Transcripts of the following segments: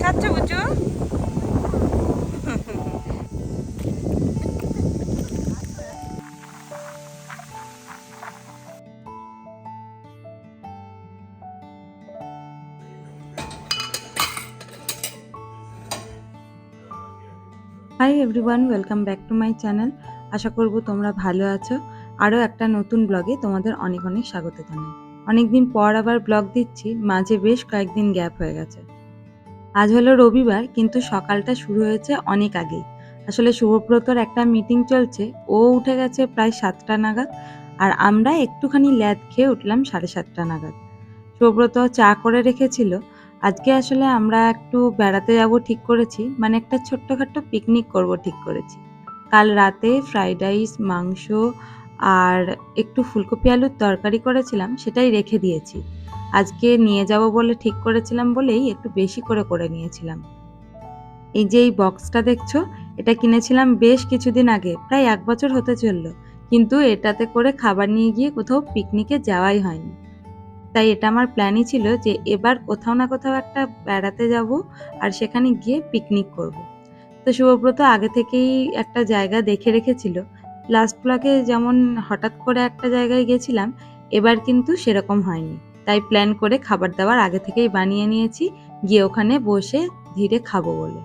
খাচ্ছ বুঝু? Hi everyone, welcome back to my channel. আশা করব তোমরা ভালো আছো। আরও একটা নতুন ব্লগে তোমাদের অনেক অনেক স্বাগত জানাই। অনেকদিন পর আবার ব্লগ দিচ্ছি, মাঝে বেশ কয়েকদিন গ্যাপ হয়ে গেছে। আজ হলো রবিবার, কিন্তু সকালটা শুরু হয়েছে অনেক আগেই। আসলে শুভব্রতর একটা মিটিং চলছে, ও উঠে গেছে প্রায় 7টা নাগাদ, আর আমরা একটুখানি ল্যাদ খেয়ে উঠলাম 7:30 নাগাদ। সুব্রত চা করে রেখেছিল। আজকে আসলে আমরা একটু বেড়াতে যাব ঠিক করেছি, মানে একটা ছোট্টখাট্টো পিকনিক করব ঠিক করেছি। কাল রাতে ফ্রাইড রাইস, মাংস আর একটু ফুলকপি আলুর তরকারি করেছিলাম, সেটাই রেখে দিয়েছি। আজকে নিয়ে যাব বলে ঠিক করেছিলাম বলেই একটু বেশি করে করে নিয়েছিলাম। এই যে এই বক্সটা দেখছো, এটা কিনেছিলাম বেশ কিছুদিন আগে, প্রায় 1 বছর হতে চললো, কিন্তু এটাতে করে খাবার নিয়ে গিয়ে কোথাও পিকনিকে যাওয়াই হয়নি। তাই এটা আমার প্ল্যানই ছিল যে এবার কোথাও না কোথাও একটা বেড়াতে যাব, আর সেখানে গিয়ে পিকনিক করব। তো শুভব্রত আগে থেকেই একটা জায়গা দেখে রেখেছিল। লাস্ট ব্লগে যেমন হঠাৎ করে একটা জায়গায় গেছিলাম, এবার কিন্তু সেরকম হয়নি। তাই প্ল্যান করে খাবার দাবার আগে থেকেই বানিয়ে নিয়েছি, গিয়ে ওখানে বসে ধীরে খাবো বলে।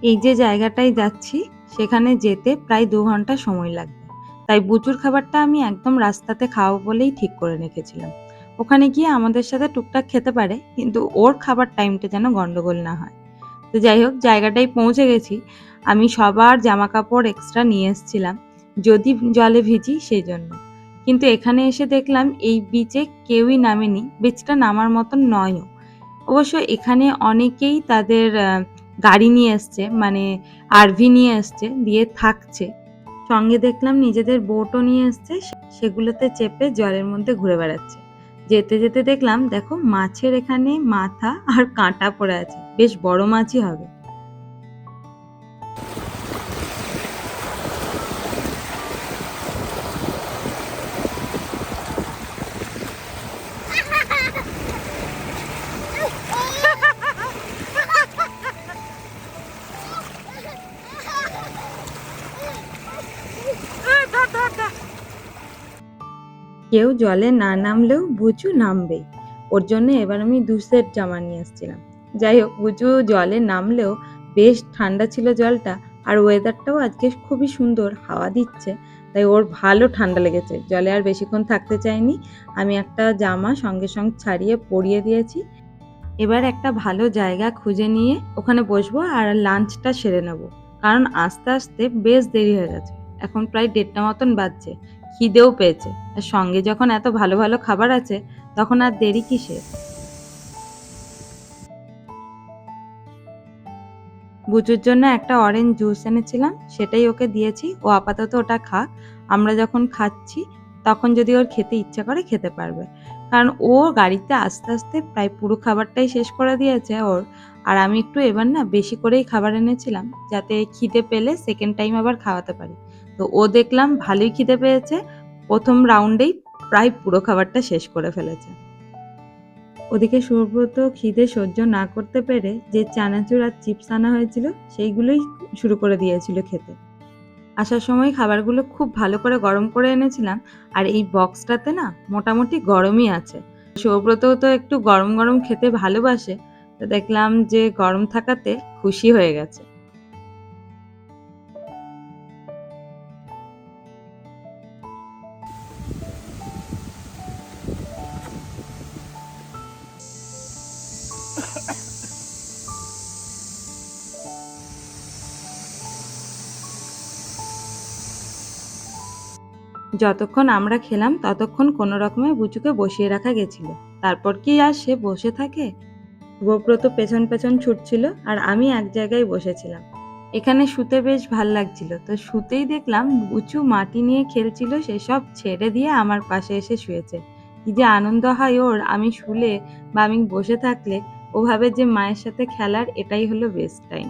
এই যে জায়গাটায় যাচ্ছি, সেখানে যেতে প্রায় 2 ঘন্টা সময় লাগবে। তাই বুচুর খাবারটা আমি একদম রাস্তাতে খাওয়াবো বলেই ঠিক করে রেখেছিলাম। ওখানে গিয়ে আমাদের সাথে টুকটাক খেতে পারে, কিন্তু ওর খাবার টাইমটা যেন গন্ডগোল না হয়। তো যাই হোক, জায়গাটায় পৌঁছে গেছি। আমি সবার জামা কাপড় এক্সট্রা নিয়ে এসেছিলাম, যদি জলে ভিজি সেই জন্য। কিন্তু এখানে এসে দেখলাম এই বিচে কেউই নামেনি, বিচটা নামার মতন নয়ও। অবশ্য এখানে অনেকেই তাদের গাড়ি নিয়ে এসছে, মানে আরভি নিয়ে এসছে, দিয়ে থাকছে। সঙ্গে দেখলাম নিজেদের বোটও নিয়ে এসছে, সেগুলোতে চেপে জলের মধ্যে ঘুরে বেড়াচ্ছে। যেতে যেতে দেখলাম, দেখো মাছের এখানে মাথা আর কাঁটা পড়ে আছে, বেশ বড় মাছই হবে। কেউ জলে না নামলেও বুচু নামবেই, ওর জন্য এবার আমি 2 সেট জামা নিয়ে এসেছিলাম। যাই হোক, বুচু জলে নামলেও বেশ ঠান্ডা ছিল জলটা, আর ওয়েদারটাও আজকে খুবই সুন্দর, হাওয়া দিচ্ছে। তাই ওর ভালো ঠান্ডা লেগেছে, জলে আর বেশিক্ষণ থাকতে চাইনি। আমি একটা জামা সঙ্গে সঙ্গে ছাড়িয়ে পরিয়ে দিয়েছি। এবার একটা ভালো জায়গা খুঁজে নিয়ে ওখানে বসবো আর লাঞ্চটা সেরে নেব, কারণ আস্তে আস্তে বেশ দেরি হয়ে গেছে। এখন প্রায় 1:30 মতন বাজছে, খিদেও পেয়েছে, আর সঙ্গে যখন এত ভালো ভালো খাবার আছে, তখন আর দেরি কিসের। বুচুর জন্য একটা অরেঞ্জ জুস এনেছিলাম, সেটাই ওকে দিয়েছি। ও আপাতত ওটা খাক, আমরা যখন খাচ্ছি তখন যদি ওর খেতে ইচ্ছা করে খেতে পারবে। কারণ ও গাড়িতে আস্তে আস্তে প্রায় পুরো খাবারটাই শেষ করে দিয়েছে ওর। আর আমি একটু এবার না বেশি করেই খাবার এনেছিলাম, যাতে খিদে পেলে সেকেন্ড টাইম আবার খাওয়াতে পারি। তো ও দেখলাম ভালোই খিদে পেয়েছে, প্রথম রাউন্ডেই প্রায় পুরো খাবারটা শেষ করে ফেলেছে। ওদিকে সুব্রত খিদে সহ্য না করতে পেরে যে চানাচুর আর চিপস আনা হয়েছিল, সেইগুলোই শুরু করে দিয়েছিল খেতে। আসার সময় খাবারগুলো খুব ভালো করে গরম করে এনেছিলাম, আর এই বক্সটাতে না মোটামুটি গরমই আছে। সৌব্রতও তো একটু গরম গরম খেতে ভালোবাসে, তো দেখলাম যে গরম থাকাতে খুশি হয়ে গেছে। যতক্ষণ আমরা খেলাম ততক্ষণ কোনো রকমে বুচুকে বসিয়ে রাখা গেছিল। তারপর কি আর সে বসে থাকে? শুভব্রত পেছন পেছন ছুটছিল, আর আমি এক জায়গায় বসেছিলাম। এখানে শুতে বেশ ভাল লাগছিল, তো শুতেই দেখলাম বুচু মাটি নিয়ে খেলছিল, সেসব ছেড়ে দিয়ে আমার পাশে এসে শুয়েছে। কি যে আনন্দ হয় ওর, আমি শুলে বা আমি বসে থাকলে ও ভাবে যে মায়ের সাথে খেলার এটাই হলো বেস্ট টাইম।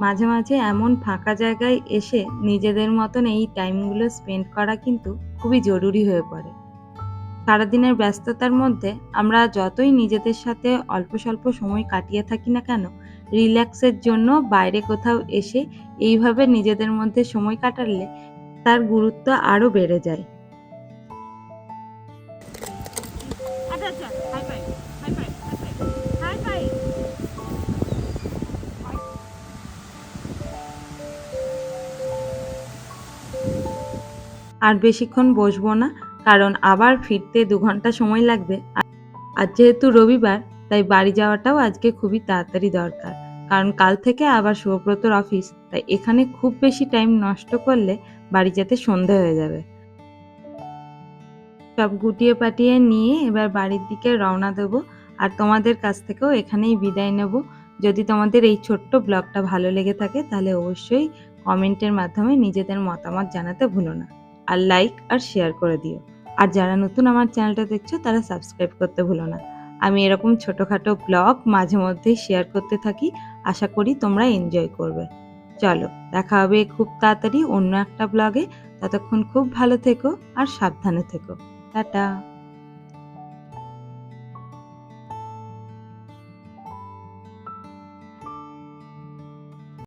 মাঝে মাঝে এমন ফাঁকা জায়গায় এসে নিজেদের মতন এই টাইমগুলো স্পেন্ড করা কিন্তু খুবই জরুরি হয়ে পড়ে। সারাদিনের ব্যস্ততার মধ্যে আমরা যতই নিজেদের সাথে অল্প স্বল্প সময় কাটিয়ে থাকি না কেন, রিল্যাক্সের জন্য বাইরে কোথাও এসে এইভাবে নিজেদের মধ্যে সময় কাটালে তার গুরুত্ব আরো বেড়ে যায়। আচ্ছা আচ্ছা, high five, high five, high five, high five. আর বেশিক্ষণ বসবো না, কারণ আবার ফিরতে 2 ঘন্টা সময় লাগবে। আর যেহেতু রবিবার, তাই বাড়ি যাওয়াটাও আজকে খুবই তাড়াতাড়ি দরকার। কারণ কাল থেকে আবার শুভব্রতর অফিস, তাই এখানে খুব বেশি টাইম নষ্ট করলে বাড়ি যেতে সন্ধে হয়ে যাবে। সব গুটিয়ে পাটিয়ে নিয়ে এবার বাড়ির দিকে রওনা দেব। আর তোমাদের কাছ থেকেও এখানেই বিদায় নেব। যদি তোমাদের এই ছোট্ট ব্লগটা ভালো লেগে থাকে তাহলে অবশ্যই কমেন্টের মাধ্যমে নিজেদের মতামত জানাতে ভুলো না। আর লাইক আর শেয়ার করে দিও। আর যারা নতুন আমার চ্যানেলটা দেখছো তারা সাবস্ক্রাইব করতে ভুলো না। আমি এরকম ছোটোখাটো ব্লগ মাঝে মধ্যেই শেয়ার করতে থাকি। আশা করি তোমরা এনজয় করবে। চলো, দেখা হবে খুব তাড়াতাড়ি অন্য একটা ব্লগে। ততক্ষণ খুব ভালো থেকো আর সাবধানে থেকো। টাটা।